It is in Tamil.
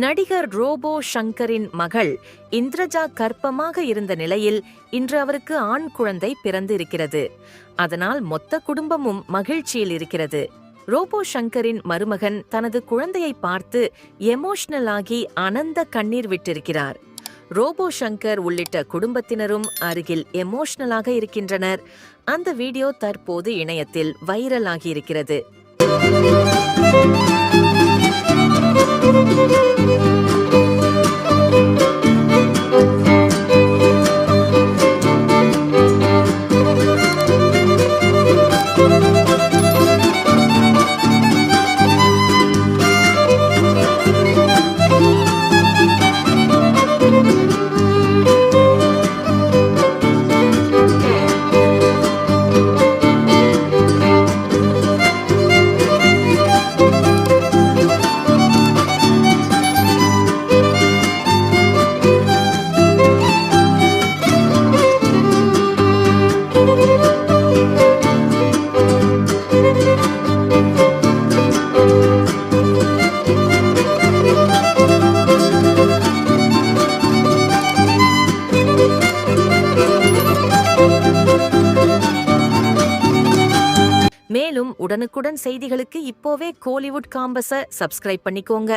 நடிகர் ரோபோ ஷங்கரின் மகள் இந்திரஜா கர்ப்பமாக இருந்த நிலையில் இன்று அவருக்கு ஆண் குழந்தை பிறந்து இருக்கிறது. அதனால் மொத்த குடும்பமும் மகிழ்ச்சியில் இருக்கிறது. ரோபோ ஷங்கரின் மருமகன் தனது குழந்தையை பார்த்து எமோஷனல் ஆகி ஆனந்த கண்ணீர் விட்டிருக்கிறார். ரோபோ ஷங்கர் உள்ளிட்ட குடும்பத்தினரும் அருகில் எமோஷனலாக இருக்கின்றனர். அந்த வீடியோ தற்போது இணையத்தில் வைரல் ஆகியிருக்கிறது. மேலும் உடனுக்குடன் செய்திகளுக்கு இப்போவே கோலிவுட் காம்பஸை சப்ஸ்கிரைப் பண்ணிக்கோங்க.